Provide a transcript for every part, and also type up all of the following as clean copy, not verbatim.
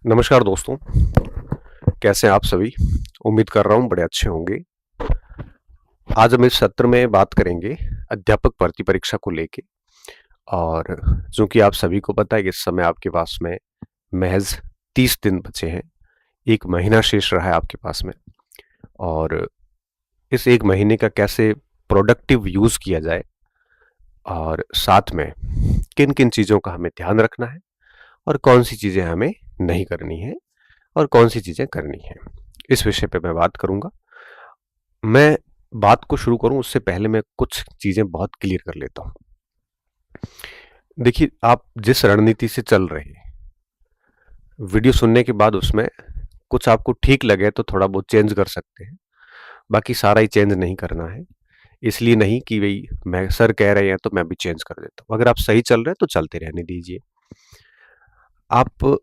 नमस्कार दोस्तों, कैसे हैं आप सभी? उम्मीद कर रहा हूँ बड़े अच्छे होंगे। आज हम इस सत्र में बात करेंगे अध्यापक भर्ती परीक्षा को लेके। और चूंकि आप सभी को पता है कि इस समय आपके पास में महज 30 दिन बचे हैं। 1 महीना शेष रहा है आपके पास में। और इस 1 महीने का कैसे प्रोडक्टिव यूज़ किया जाए और साथ में किन-किन चीज़ों का हमें ध्यान रखना है और कौन-सी चीज़ें हमें नहीं करनी है और कौन-सी चीज़ें करनी हैं। इस विषय पे मैं बात करूँगा। मैं बात को शुरू करूँ उससे पहले मैं कुछ चीज़ें बहुत क्लियर कर लेता हूँ। देखिए, आप जिस रणनीति से चल रहे हैं, वीडियो सुनने के बाद उसमें कुछ आपको ठीक लगे तो थोड़ा बहुत चेंज कर सकते हैं। बाकी सारा ही चेंज नहीं करना है। इसलिए नहीं कि भई मैं सर कह रहे हैं तो मैं भी चेंज कर देता हूँ। अगर आप सही चल रहे हैं तो चलते रहने दीजिए। आप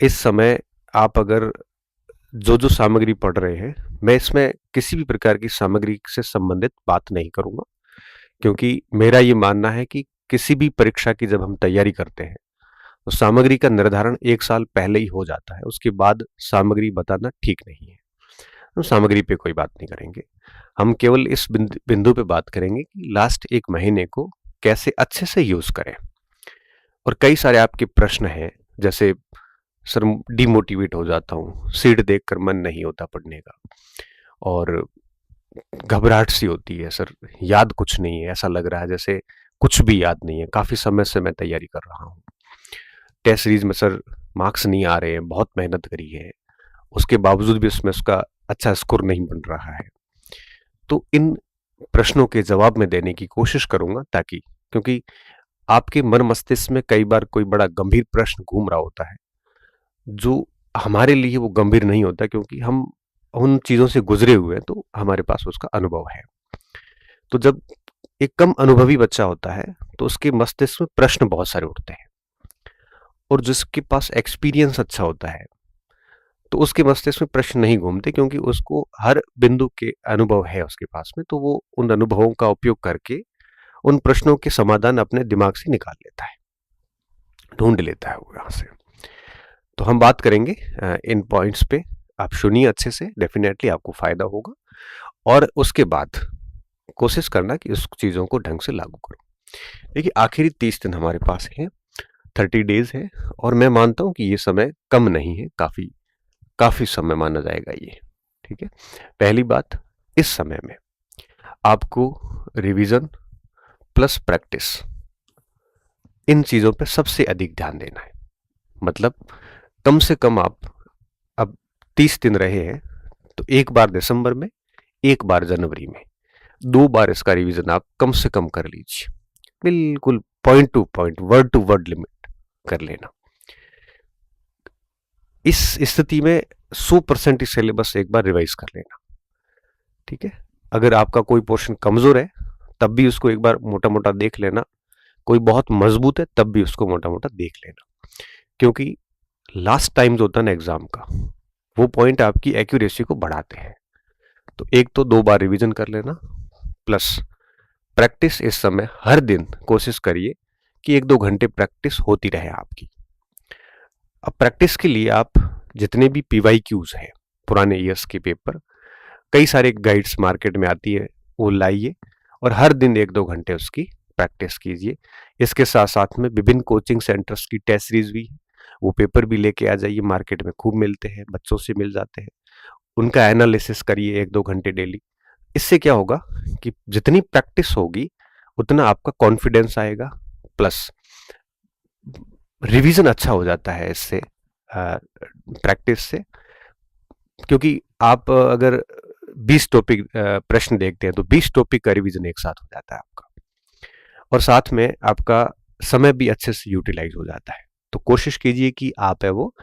इस समय आप अगर जो सामग्री पढ़ रहे हैं, मैं इसमें किसी भी प्रकार की सामग्री से संबंधित बात नहीं करूँगा। क्योंकि मेरा ये मानना है कि किसी भी परीक्षा की जब हम तैयारी करते हैं, तो सामग्री का निर्धारण 1 साल पहले ही हो जाता है। उसके बाद सामग्री बताना ठीक नहीं है। हम सामग्री पे कोई बात नहीं करेंगे। हम केवल इस बिंदु पे बात करेंगे कि लास्ट 1 महीने को कैसे अच्छे से यूज़ करें। और कई सारे आपके प्रश्न हैं, जैसे सर डिमोटिवेट हो जाता हूँ, सीट देखकर मन नहीं होता पढ़ने का और घबराहट सी होती है, सर याद कुछ नहीं है, ऐसा लग रहा है जैसे कुछ भी याद नहीं है, काफ़ी समय से मैं तैयारी कर रहा हूँ। टेस्ट सीरीज में सर मार्क्स नहीं आ रहे हैं, बहुत मेहनत करी है, उसके बावजूद भी उसमें उसका अच्छा स्कोर नहीं बन रहा है। तो इन प्रश्नों के जवाब मैं देने की कोशिश करूँगा, ताकि क्योंकि आपके मन मस्तिष्क में कई बार कोई बड़ा गंभीर प्रश्न घूम रहा होता है, जो हमारे लिए वो गंभीर नहीं होता, क्योंकि हम उन चीज़ों से गुज़रे हुए हैं, तो हमारे पास उसका अनुभव है। तो जब एक कम अनुभवी बच्चा होता है, तो उसके मस्तिष्क में प्रश्न बहुत सारे उठते हैं, और जिसके पास एक्सपीरियंस अच्छा होता है, तो उसके मस्तिष्क में प्रश्न नहीं घूमते, क्योंकि उसको हर बिंदु के अनुभव है उसके पास में, तो वो उन अनुभवों का उपयोग करके उन प्रश्नों के समाधान अपने दिमाग से निकाल लेता है, ढूँढ लेता है वो यहाँ से। तो हम बात करेंगे इन पॉइंट्स पे। आप सुनिए अच्छे से, डेफ़िनेटली आपको फ़ायदा होगा और उसके बाद कोशिश करना कि उस चीज़ों को ढंग से लागू करो। देखिए, आखिरी 30 दिन हमारे पास हैं, 30 डेज़ है, और मैं मानता हूँ कि ये समय कम नहीं है, काफ़ी काफ़ी समय माना जाएगा ये, ठीक है? पहली बात, इस समय में आपको रिवीज़न प्लस प्रैक्टिस, इन चीज़ों पे सबसे अधिक ध्यान देना है। मतलब कम से कम आप अब 30 दिन रहे हैं, तो 1 बार दिसंबर में, 1 बार जनवरी में, 2 बार इसका रिवीज़न आप कम से कम कर लीजिए। बिल्कुल point to point, word to word limit कर लेना। इस स्थिति में 100% इस सिलेबस एक बार रिवाइज कर लेना, ठीक है? अगर आपका कोई पोर्शन कमज़ोर है, तब भी उसको एक बार मोटा-मोटा देख लेना। कोई बहुत मज़बूत है, तब भी उसको मोटा-मोटा देख लेना। क्योंकि लास्ट टाइम जो होता है ना एग्ज़ाम का, वो पॉइंट आपकी एक्यूरेसी को बढ़ाते हैं। तो एक तो 2 बार रिवीजन कर लेना, प्लस प्रैक्टिस इस समय हर दिन कोशिश करिए कि 1-2 घंटे प्रैक्टिस होती रहे आपकी। अब प्रैक्टिस के लिए आप जितने भी पीवाईक्यूज़ हैं, पुराने ईयर्स के पेपर, कई सारे गाइड्स मार्केट में आती है, वो लाइए और हर दिन 1-2 घंटे उसकी प्रैक्टिस कीजिए। इसके साथ-साथ में विभिन्न कोचिंग सेंटर्स की टेस्ट सीरीज़ भी है, वो पेपर भी लेके आ जाइए, मार्केट में खूब मिलते हैं, बच्चों से मिल जाते हैं। उनका एनालिसिस करिए 1-2 घंटे डेली। इससे क्या होगा कि जितनी प्रैक्टिस होगी, उतना आपका कॉन्फिडेंस आएगा, प्लस रिवीजन अच्छा हो जाता है इससे, प्रैक्टिस से। क्योंकि आप अगर 20 टॉपिक प्रश्न देखते हैं, तो 20 टॉपिक का रिवीजन एक साथ हो जाता है आपका, और साथ में आपका समय भी अच्छे से यूटिलाइज हो जाता है। तो कोशिश कीजिए कि आप है वो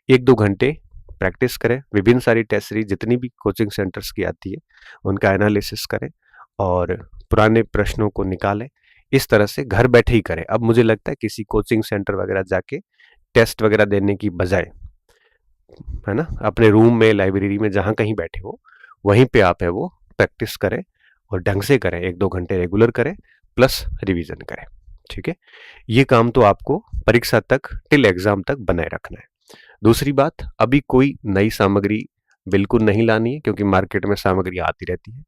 1-2 घंटे प्रैक्टिस करें, विभिन्न सारी टेस्ट सीरीज जितनी भी कोचिंग सेंटर्स की आती है, उनका एनालिसिस करें और पुराने प्रश्नों को निकालें। इस तरह से घर बैठे ही करें। अब मुझे लगता है किसी कोचिंग सेंटर वगैरह जाके टेस्ट वगैरह देने की बजाय, है ना, अपने रूम में, लाइब्रेरी में, जहाँ कहीं बैठे हो, वहीं पे आप है वो प्रैक्टिस करें और ढंग से करें, 1-2 घंटे रेगुलर करें, प्लस रिवीजन करें, ठीक है? ये काम तो आपको परीक्षा तक, टिल एग्ज़ाम तक बनाए रखना है। दूसरी बात, अभी कोई नई सामग्री बिल्कुल नहीं लानी है क्योंकि मार्केट में सामग्री आती रहती है।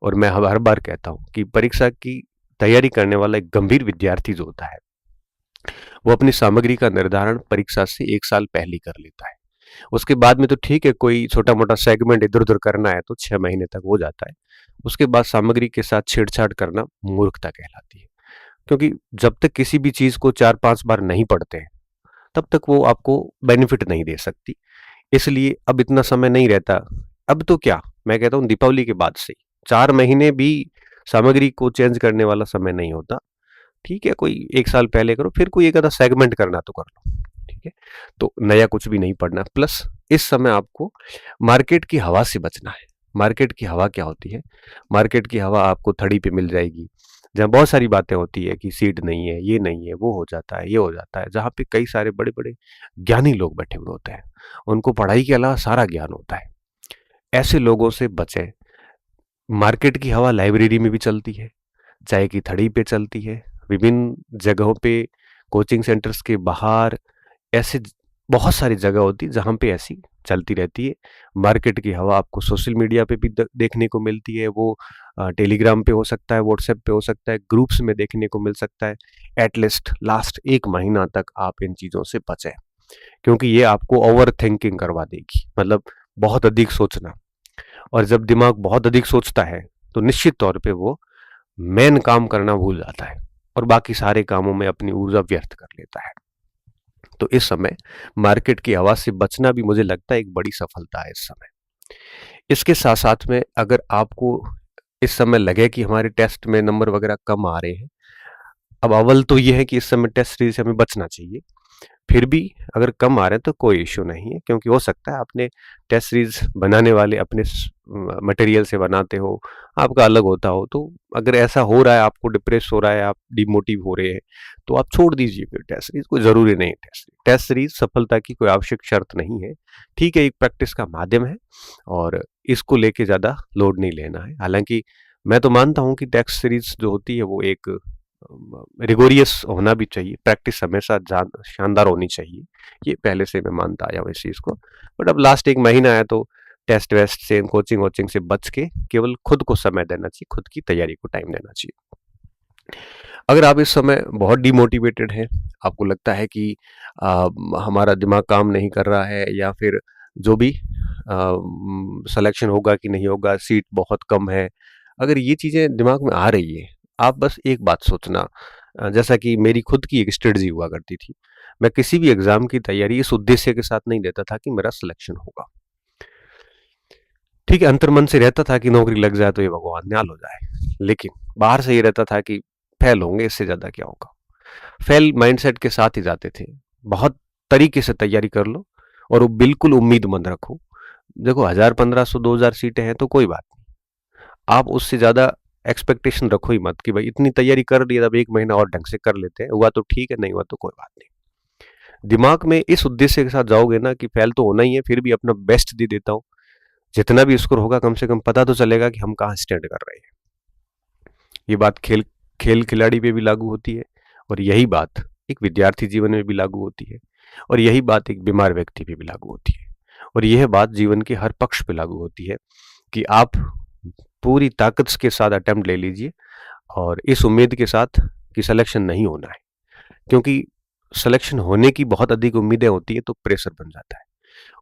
और मैं हर बार कहता हूँ कि परीक्षा की तैयारी करने वाला एक गंभीर विद्यार्थी जो होता है, वो अपनी सामग्री का निर्धारण परीक्षा से 1 साल पहले ही कर लेता है। उसके बाद में तो ठीक है, कोई छोटा-मोटा सेगमेंट इधर-उधर करना है तो 6 महीने तक हो जाता है। उसके बाद सामग्री के साथ छेड़छाड़ करना मूर्खता कहलाती है। क्योंकि जब तक किसी भी चीज़ को 4-5 बार नहीं पढ़ते हैं, तब तक वो आपको बेनिफिट नहीं दे सकती। इसलिए अब इतना समय नहीं रहता। अब तो क्या, मैं कहता हूँ दीपावली के बाद से ही 4 महीने भी सामग्री को चेंज करने वाला समय नहीं होता। ठीक है, कोई 1 साल पहले करो, फिर कोई एक आधा सेगमेंट करना तो कर लो, ठीक है? तो नया कुछ भी नहीं पढ़ना। प्लस इस समय आपको मार्केट की हवा से बचना है। मार्केट की हवा क्या होती है? मार्केट की हवा आपको थड़ी पे मिल जाएगी, जहाँ बहुत सारी बातें होती है कि सीट नहीं है, ये नहीं है, वो हो जाता है, ये हो जाता है, जहाँ पे कई सारे बड़े-बड़े ज्ञानी लोग बैठे हुए होते हैं। उनको पढ़ाई के अलावा सारा ज्ञान होता है। ऐसे लोगों से बचें। मार्केट की हवा लाइब्रेरी में भी चलती है, चाय की थड़ी पे चलती है, विभिन्न जगहों पे, कोचिंग सेंटर्स के बाहर, ऐसे बहुत सारी जगह होती है जहाँ पे ऐसी चलती रहती है। मार्केट की हवा आपको सोशल मीडिया पे भी देखने को मिलती है। वो टेलीग्राम पे हो सकता है, व्हाट्सएप पे हो सकता है, ग्रुप्स में देखने को मिल सकता है। एटलीस्ट लास्ट 1 महीना तक आप इन चीज़ों से बचें, क्योंकि ये आपको ओवर थिंकिंग करवा देगी, मतलब बहुत अधिक सोचना। और जब दिमाग बहुत अधिक सोचता है तो निश्चित तौर पे वो मेन काम करना भूल जाता है और बाकी सारे कामों में अपनी ऊर्जा व्यर्थ कर लेता है। तो इस समय मार्केट की हवा से बचना भी मुझे लगता है एक बड़ी सफलता है इस समय। इसके साथ-साथ में अगर आपको इस समय लगे कि हमारे टेस्ट में नंबर वगैरह कम आ रहे हैं, अब अव्वल तो ये है कि इस समय टेस्ट सीरीज से हमें बचना चाहिए। फिर भी अगर कम आ रहे हैं तो कोई इश्यू नहीं है, क्योंकि हो सकता है आपने टेस्ट सीरीज बनाने वाले अपने मटेरियल से बनाते हो, आपका अलग होता हो। तो अगर ऐसा हो रहा है, आपको डिप्रेस हो रहा है, आप डिमोटिव हो रहे हैं, तो आप छोड़ दीजिए फिर टेस्ट सीरीज, कोई ज़रूरी नहीं है टेस्ट सीरीज सफलता की कोई आवश्यक शर्त नहीं है। ठीक है, एक प्रैक्टिस का माध्यम है और इसको लेके ज़्यादा लोड नहीं लेना है। हालाँकि मैं तो मानता हूँ कि टेस्ट सीरीज जो होती है वो एक रिगोरियस होना भी चाहिए, प्रैक्टिस हमेशा शानदार होनी चाहिए। ये पहले से मैं मानता आया हूँ इस चीज़ को। बट अब लास्ट 1 महीना है तो टेस्ट वेस्ट से, कोचिंग वोचिंग से बच के केवल खुद को समय देना चाहिए, खुद की तैयारी को टाइम देना चाहिए। अगर आप इस समय बहुत डिमोटिवेटेड हैं, आपको लगता है कि हमारा दिमाग काम नहीं कर रहा है, या फिर जो भी सिलेक्शन होगा कि नहीं होगा, सीट बहुत कम है, अगर ये चीज़ें दिमाग में आ रही है, आप बस एक बात सोचना, जैसा कि मेरी खुद की एक स्ट्रेटजी हुआ करती थी। मैं किसी भी एग्ज़ाम की तैयारी इस उद्देश्य के साथ नहीं देता था कि मेरा सिलेक्शन होगा। ठीक है, अंतर्मन से रहता था कि नौकरी लग जाए तो ये भगवान निहाल हो जाए। लेकिन बाहर से ये रहता था कि फेल होंगे, इससे ज़्यादा क्या होगा। फेल माइंडसेट के साथ ही जाते थे। बहुत तरीके से तैयारी कर लो और वो बिल्कुल उम्मीद मत रखो। देखो, 1000, 1500, 2000 सीटें हैं तो कोई बात नहीं। आप उससे ज़्यादा एक्सपेक्टेशन रखो ही मत कि भाई इतनी तैयारी कर ली, अब 1 महीना और ढंग से कर लेते हैं। हुआ तो ठीक है, नहीं हुआ तो कोई बात नहीं। दिमाग में इस उद्देश्य के साथ जाओगे ना कि फेल तो होना ही है, फिर भी अपना बेस्ट दे देता हूँ। जितना भी स्कोर होगा कम से कम पता तो चलेगा कि हम कहाँ स्टैंड कर रहे हैं। ये बात खेल खेल खिलाड़ी पे भी लागू होती है और यही बात एक विद्यार्थी जीवन में भी लागू होती है और यही बात एक बीमार व्यक्ति पे भी लागू होती है और यह बात जीवन के हर पक्ष पे लागू होती है कि आप पूरी ताकत के साथ अटेम्प्ट ले लीजिए और इस उम्मीद के साथ कि सिलेक्शन नहीं होना है, क्योंकि सिलेक्शन होने की बहुत अधिक उम्मीदें होती है तो प्रेशर बन जाता है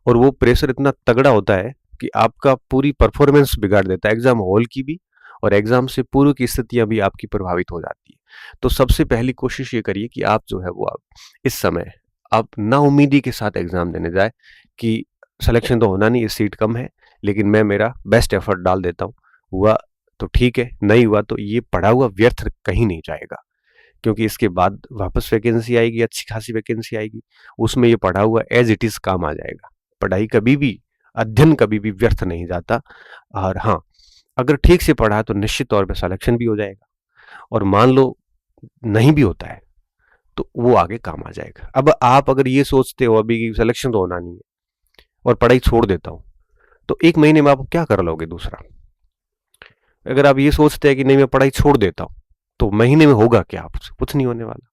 और वो प्रेशर इतना तगड़ा होता है कि आपका पूरी परफॉर्मेंस बिगाड़ देता है, एग्जाम हॉल की भी और एग्जाम से पूर्व की स्थितियां भी आपकी प्रभावित हो जाती है। तो सबसे पहली कोशिश ये करिए कि आप जो है वो आप इस समय आप नाउम्मीदी के साथ एग्जाम देने जाए कि सिलेक्शन तो होना नहीं, इस सीट कम है, लेकिन मैं मेरा बेस्ट एफर्ट डाल देता हूँ। हुआ तो ठीक है, नहीं हुआ तो ये पढ़ा हुआ व्यर्थ कहीं नहीं जाएगा, क्योंकि इसके बाद वापस वैकेंसी आएगी, अच्छी खासी वैकेंसी आएगी, उसमें ये पढ़ा हुआ एज इट इज़ काम आ जाएगा। पढ़ाई कभी भी, अध्ययन कभी भी व्यर्थ नहीं जाता। और हाँ, अगर ठीक से पढ़ा तो निश्चित तौर पे सिलेक्शन भी हो जाएगा और मान लो नहीं भी होता है तो वो आगे काम आ जाएगा। अब आप अगर ये सोचते हो अभी कि सिलेक्शन तो होना नहीं है और पढ़ाई छोड़ देता हूँ, तो 1 महीने में आप क्या कर लोगे दूसरा? अगर आप ये सोचते हैं कि नहीं मैं पढ़ाई छोड़ देता हूँ, तो महीने में होगा क्या आपसे? कुछ नहीं होने वाला।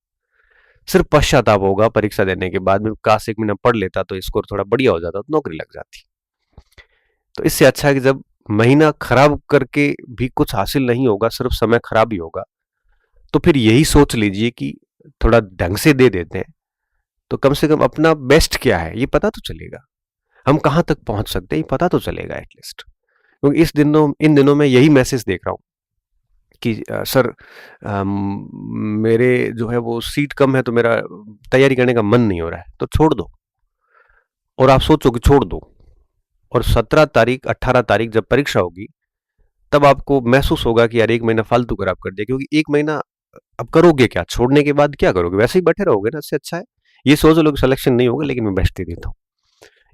सिर्फ पश्चाताप होगा परीक्षा देने के बाद में, काश 1 महीना पढ़ लेता तो स्कोर थोड़ा बढ़िया हो जाता तो नौकरी लग जाती। तो इससे अच्छा है कि जब महीना खराब करके भी कुछ हासिल नहीं होगा, सिर्फ समय खराब ही होगा, तो फिर यही सोच लीजिए कि थोड़ा ढंग से दे देते हैं, तो कम से कम अपना बेस्ट क्या है ये पता तो चलेगा, हम कहाँ तक पहुंच सकते हैं ये पता तो चलेगा एटलीस्ट। क्योंकि इन दिनों मैं यही मैसेज देख रहा हूँ कि सर मेरे जो है वो सीट कम है तो मेरा तैयारी करने का मन नहीं हो रहा है, तो छोड़ दो। और आप सोचो कि छोड़ दो, और 17 तारीख 18 तारीख जब परीक्षा होगी तब आपको महसूस होगा कि यार 1 महीना फालतू खराब कर दिया। क्योंकि 1 महीना अब करोगे क्या, छोड़ने के बाद क्या करोगे, वैसे ही बैठे रहोगे ना। इससे अच्छा है ये सोच लो कि सिलेक्शन नहीं होगा लेकिन मैं बेस्ट दे देता हूँ,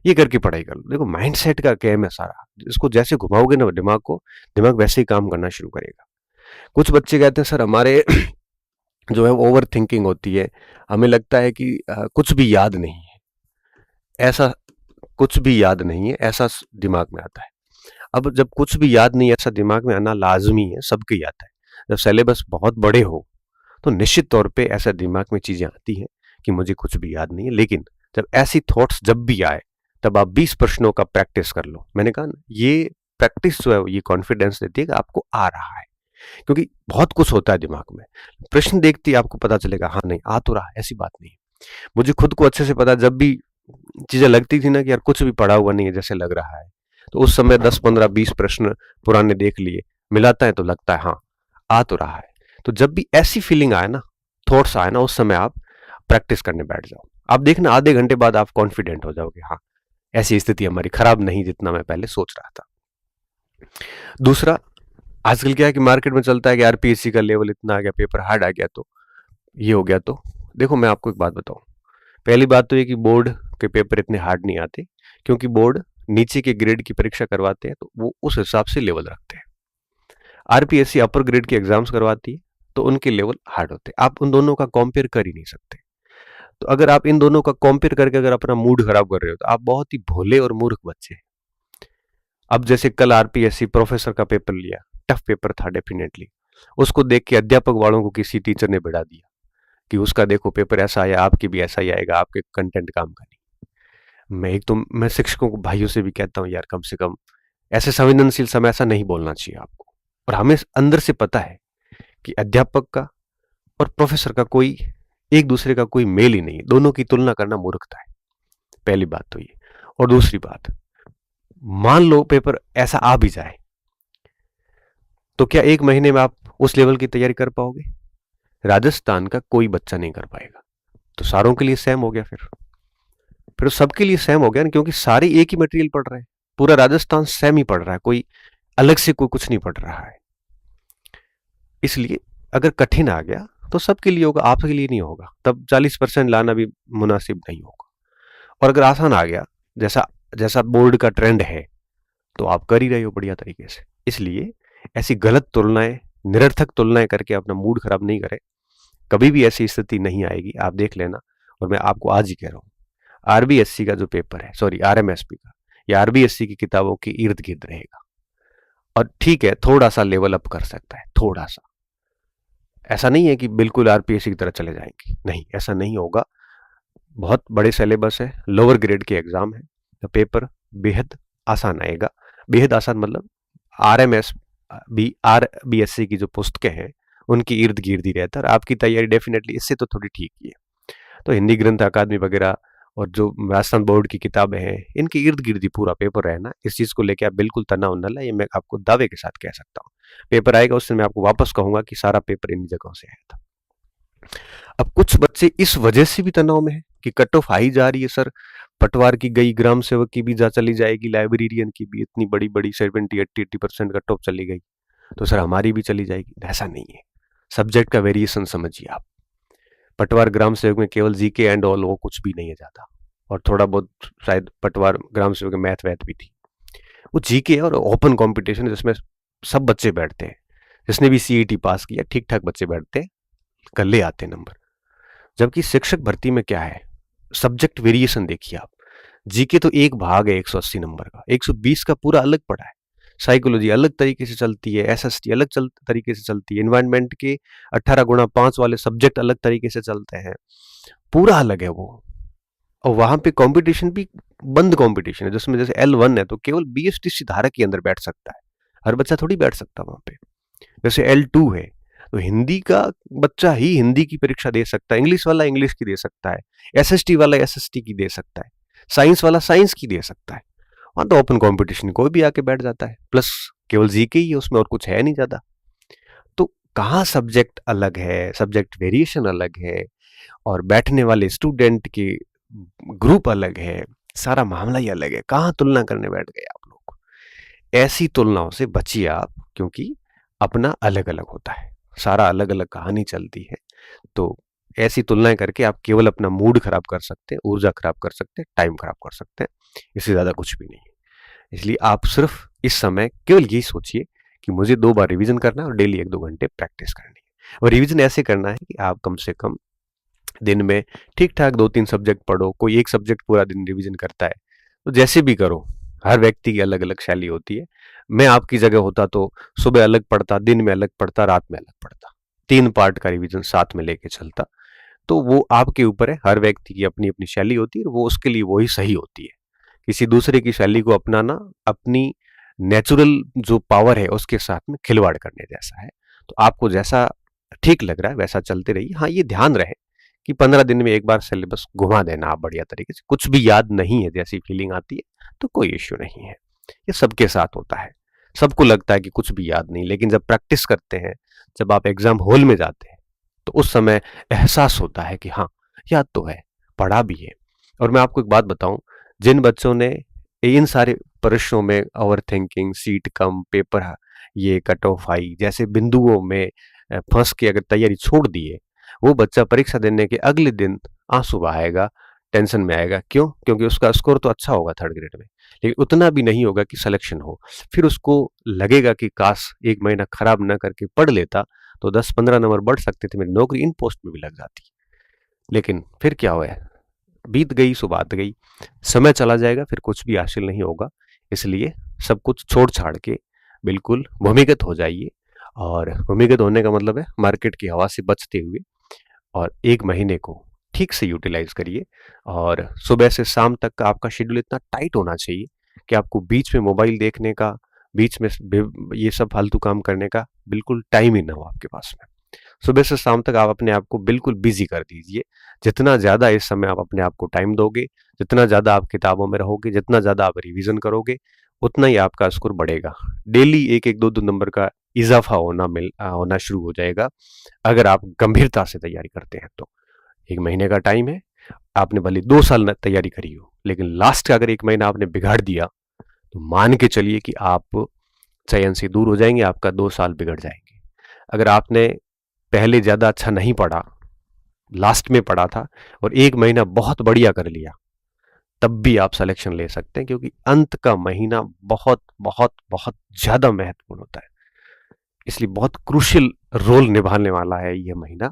ये करके पढ़ाई कर लो। देखो माइंडसेट का गेम है सारा, इसको जैसे घुमाओगे ना दिमाग को, दिमाग वैसे ही काम करना शुरू करेगा। कुछ बच्चे कहते हैं सर हमारे जो है ओवर थिंकिंग होती है, हमें लगता है कि कुछ भी याद नहीं है, ऐसा कुछ भी याद नहीं है ऐसा दिमाग में आता है। अब जब कुछ भी याद नहीं ऐसा दिमाग में आना लाजमी है, सबके ही आता है। जब सिलेबस बहुत बड़े हो तो निश्चित तौर पे ऐसा दिमाग में चीजें आती हैं कि मुझे कुछ भी याद नहीं है। लेकिन जब ऐसी थॉट्स जब भी आए तब आप 20 प्रश्नों का प्रैक्टिस कर लो। मैंने कहा ना, ये प्रैक्टिस जो है ये कॉन्फिडेंस देती है कि आपको आ रहा है। क्योंकि बहुत कुछ होता है दिमाग में, प्रश्न देखते ही आपको पता चलेगा हाँ नहीं आ तो रहा है, ऐसी बात नहीं। मुझे खुद को अच्छे से पता, जब भी चीजें लगती थी ना कि यार कुछ भी पढ़ा हुआ नहीं है जैसे लग रहा है, तो उस समय 10 15 20 प्रश्न पुराने देख लिए, मिलाता है तो लगता है हाँ आ तो रहा है। तो जब भी ऐसी फीलिंग आए ना, थॉट्स आए ना, उस समय आप प्रैक्टिस करने बैठ जाओ। आप देखना आधे घंटे बाद आप कॉन्फिडेंट हो जाओगे, हाँ ऐसी स्थिति हमारी खराब नहीं जितना मैं पहले सोच रहा था। दूसरा, आजकल क्या है कि मार्केट में चलता है कि आरपीएससी का लेवल इतना आ गया, पेपर हार्ड आ गया, तो ये हो गया। तो देखो मैं आपको एक बात बताऊं, पहली बात तो ये कि बोर्ड के पेपर इतने हार्ड नहीं आते, क्योंकि बोर्ड नीचे के ग्रेड की परीक्षा करवाते हैं तो वो उस हिसाब से लेवल रखते हैं। आरपीएससी अपर ग्रेड की एग्जाम्स करवाती है तो उनके लेवल हार्ड होते हैं। आप उन दोनों का कंपेयर कर ही नहीं सकते। तो अगर आप इन दोनों का कंपेयर करके अगर अपना मूड खराब कर रहे हो तो आप बहुत ही भोले और मूर्ख बच्चे हैं। अब जैसे कल आरपीएससी प्रोफेसर का पेपर लिया, टफ पेपर था डेफिनेटली, उसको देख के अध्यापक वालों को किसी टीचर ने बढ़ा दिया कि उसका देखो पेपर ऐसा आया, आपके भी ऐसा ही आएगा, आपके कंटेंट काम का नहीं। मैं शिक्षकों को भाइयों से भी कहता हूँ यार कम से कम ऐसे संवेदनशील समय ऐसा नहीं बोलना चाहिए आपको। और हमें अंदर से पता है कि अध्यापक का और प्रोफेसर का कोई एक दूसरे का कोई मेल ही नहीं है, दोनों की तुलना करना मूर्खता है। पहली बात तो ये। और दूसरी बात, मान लो पेपर ऐसा आ भी जाए तो क्या 1 महीने में आप उस लेवल की तैयारी कर पाओगे? राजस्थान का कोई बच्चा नहीं कर पाएगा। तो सारों के लिए सेम हो गया, फिर सबके लिए सेम हो गया ना, क्योंकि सारे एक ही मटेरियल पढ़ रहे हैं, पूरा राजस्थान सेम ही पढ़ रहा है, कोई अलग से कोई कुछ नहीं पढ़ रहा है। इसलिए अगर कठिन आ गया तो सबके लिए होगा, आपके लिए नहीं होगा, तब 40% लाना भी मुनासिब नहीं होगा। और अगर आसान आ गया, जैसा जैसा बोर्ड का ट्रेंड है, तो आप कर ही रहे हो बढ़िया तरीके से। इसलिए ऐसी गलत तुलनाएं, निरर्थक तुलनाएं करके अपना मूड खराब नहीं करें। कभी भी ऐसी स्थिति नहीं आएगी, आप देख लेना। और मैं आपको आज ही कह रहा हूं, आरबीएससी का जो पेपर है, सॉरी आरएमएसपी का, या आरबीएससी की किताबों के इर्द गिर्द रहेगा। और ठीक है, थोड़ा सा लेवल अप कर सकता है, थोड़ा सा। ऐसा नहीं है कि बिल्कुल आरपीएससी की तरह चले जाएंगे, नहीं ऐसा नहीं होगा। बहुत बड़े सिलेबस है, लोअर ग्रेड के एग्जाम है, तो पेपर बेहद आसान आएगा। बेहद आसान मतलब आरबीएससी की जो पुस्तकें हैं उनकी इर्द गिर्द ही रहता है, और आपकी तैयारी डेफिनेटली इससे तो थोड़ी ठीक ही है। तो हिंदी ग्रंथ अकादमी वगैरह और जो राजस्थान बोर्ड की किताबें हैं, इनके इर्द गिर्द ही पूरा पेपर रहना। इस चीज़ को लेकर आप बिल्कुल तनाव न लें, ये मैं आपको दावे के साथ कह सकता हूँ। पेपर आएगा उससे मैं आपको वापस कहूंगा कि सारा पेपर इन जगहों से आया था। अब कुछ बच्चे इस वजह से भी तनाव में है कि कट ऑफ हाई जा रही है सर, पटवार की गई, ग्राम सेवक की भी जा चली जाएगी, लाइब्रेरियन की भी इतनी बड़ी बड़ी 70-80% कट ऑफ चली गई, तो सर हमारी भी चली जाएगी। ऐसा नहीं है, सब्जेक्ट का वेरिएशन समझिए आप। पटवार ग्राम सेवक में केवल जीके एंड ऑल, वो कुछ भी नहीं है ज्यादा, और थोड़ा बहुत शायद पटवार ग्राम सेवक में मैथ वैथ भी थी। वो जीके और ओपन कंपटीशन जिसमें सब बच्चे बैठते हैं, जिसने भी सीईटी पास किया ठीक ठाक बच्चे बैठते हैं, कर ले आते हैं नंबर। जबकि शिक्षक भर्ती में क्या है, सब्जेक्ट वेरिएशन देखिए आप। जीके तो एक भाग है 180 नंबर का, 120 का पूरा अलग पड़ा है। साइकोलॉजी अलग तरीके से चलती है, एसएसटी अलग तरीके से चलती है, एनवायरनमेंट के 18 गुणा 5 वाले सब्जेक्ट अलग तरीके से चलते हैं, पूरा अलग है वो। और वहां पे कंपटीशन भी बंद कंपटीशन है, जिसमें जैसे L1 है तो केवल बीएसटीसी धारक के अंदर बैठ सकता है, हर बच्चा थोड़ी बैठ सकता वहां पे। जैसे L2 है तो हिंदी का बच्चा ही हिंदी की परीक्षा दे सकता है, इंग्लिश वाला इंग्लिश की दे सकता है, एसएसटी वाला एसएसटी की दे सकता है, साइंस वाला साइंस की दे सकता है। वहां तो ओपन कंपटीशन कोई भी आके बैठ जाता है, प्लस केवल जीके ही है उसमें, और कुछ है नहीं ज्यादा। तो कहाँ सब्जेक्ट अलग है, सब्जेक्ट वेरिएशन अलग है, और बैठने वाले स्टूडेंट के ग्रुप अलग है, सारा मामला ही अलग है। कहाँ तुलना करने बैठ गए आप लोग? ऐसी तुलनाओं से बचिए आप, क्योंकि अपना अलग अलग होता है, सारा अलग अलग कहानी चलती है। तो ऐसी तुलनाएं करके आप केवल अपना मूड खराब कर सकते हैं, ऊर्जा खराब कर सकते हैं, टाइम खराब कर सकते हैं, इससे ज्यादा कुछ भी नहीं है। इसलिए आप सिर्फ इस समय केवल यही सोचिए कि मुझे 2 बार रिवीजन करना है और डेली 1-2 घंटे प्रैक्टिस करनी है। और रिवीजन ऐसे करना है कि आप कम से कम दिन में ठीक ठाक 2-3 सब्जेक्ट पढ़ो। कोई एक सब्जेक्ट पूरा दिन रिवीजन करता है तो जैसे भी करो, हर व्यक्ति की अलग अलग शैली होती है। मैं आपकी जगह होता तो सुबह अलग पढ़ता, दिन में अलग पढ़ता, रात में अलग पढ़ता, 3 पार्ट का रिवीजन साथ में लेके चलता। तो वो आपके ऊपर है, हर व्यक्ति की अपनी अपनी शैली होती है, वो उसके लिए वही सही होती है। किसी दूसरे की शैली को अपनाना अपनी नेचुरल जो पावर है उसके साथ में खिलवाड़ करने जैसा है। तो आपको जैसा ठीक लग रहा है वैसा चलते रहिए। हाँ, ये ध्यान रहे कि 15 दिन में एक बार सिलेबस घुमा देना आप बढ़िया तरीके से। कुछ भी याद नहीं है जैसी फीलिंग आती है तो कोई इश्यू नहीं है, ये सबके साथ होता है। सबको लगता है कि कुछ भी याद नहीं, लेकिन जब प्रैक्टिस करते हैं, जब आप एग्जाम हॉल में जाते हैं, तो उस समय एहसास होता है कि हाँ, याद तो है, पढ़ा भी है। और मैं आपको एक बात बताऊं, जिन बच्चों ने इन सारे परीक्षाओं में ओवर थिंकिंग, सीट कम, पेपर ये कट ऑफ हाई जैसे बिंदुओं में फंस के अगर तैयारी छोड़ दी है, वो बच्चा परीक्षा देने के अगले दिन आंसू बहाएगा, टेंशन में आएगा। क्यों? क्योंकि उसका स्कोर तो अच्छा होगा 3rd ग्रेड में, लेकिन उतना भी नहीं होगा कि सिलेक्शन हो। फिर उसको लगेगा कि काश 1 महीना खराब ना करके पढ़ लेता तो 10-15 नंबर बढ़ सकते थे, मेरी नौकरी इन पोस्ट में भी लग जाती। लेकिन फिर क्या हुआ? बीत गई सो बात गई, समय चला जाएगा, फिर कुछ भी हासिल नहीं होगा। इसलिए सब कुछ छोड़ छाड़ के बिल्कुल भूमिगत हो जाइए। और भूमिगत होने का मतलब है मार्केट की हवा से बचते हुए, और 1 महीने को ठीक से यूटिलाइज करिए। और सुबह से शाम तक का आपका शेड्यूल इतना टाइट होना चाहिए कि आपको बीच में मोबाइल देखने का, बीच में ये सब फालतू काम करने का बिल्कुल टाइम ही ना हो आपके पास में। सुबह से शाम तक आप अपने आप को बिल्कुल बिजी कर दीजिए। जितना ज़्यादा इस समय आप अपने आप को टाइम दोगे, जितना ज़्यादा आप किताबों में रहोगे, जितना ज़्यादा आप रिवीजन करोगे, उतना ही आपका स्कोर बढ़ेगा। डेली 1-1, 2-2 नंबर का इजाफा होना शुरू हो जाएगा अगर आप गंभीरता से तैयारी करते हैं तो। 1 महीने का टाइम है, आपने भले 2 साल तैयारी करी हो, लेकिन लास्ट का अगर 1 महीना आपने बिगाड़ दिया तो मान के चलिए कि आप चयन से दूर हो जाएंगे, आपका 2 साल बिगड़ जाएंगे। अगर आपने पहले ज़्यादा अच्छा नहीं पढ़ा, लास्ट में पढ़ा था और 1 महीना बहुत बढ़िया कर लिया, तब भी आप सिलेक्शन ले सकते हैं, क्योंकि अंत का महीना बहुत बहुत बहुत ज़्यादा महत्वपूर्ण होता है। इसलिए बहुत क्रूशियल रोल निभाने वाला है यह महीना।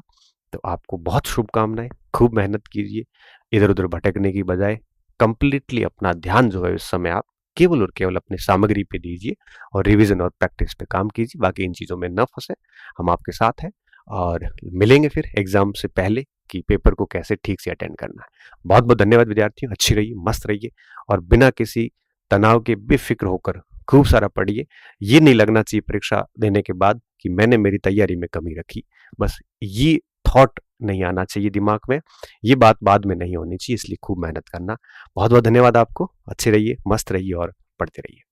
तो आपको बहुत शुभकामनाएं, खूब मेहनत कीजिए, इधर उधर भटकने की बजाय कंप्लीटली अपना ध्यान जो है इस समय आप केवल और केवल अपनी सामग्री पे दीजिए और रिवीजन और प्रैक्टिस पे काम कीजिए। बाकी इन चीज़ों में न फंसे, हम आपके साथ हैं और मिलेंगे फिर एग्जाम से पहले कि पेपर को कैसे ठीक से अटेंड करना है। बहुत बहुत धन्यवाद विद्यार्थियों, अच्छी रहिए, मस्त रहिए और बिना किसी तनाव के बेफिक्र होकर खूब सारा पढ़िए। ये नहीं लगना चाहिए परीक्षा देने के बाद कि मैंने मेरी तैयारी में कमी रखी, बस ये थॉट नहीं आना चाहिए दिमाग में, ये बात बाद में नहीं होनी चाहिए। इसलिए खूब मेहनत करना। बहुत बहुत धन्यवाद आपको, अच्छे रहिए, मस्त रहिए और पढ़ते रहिए।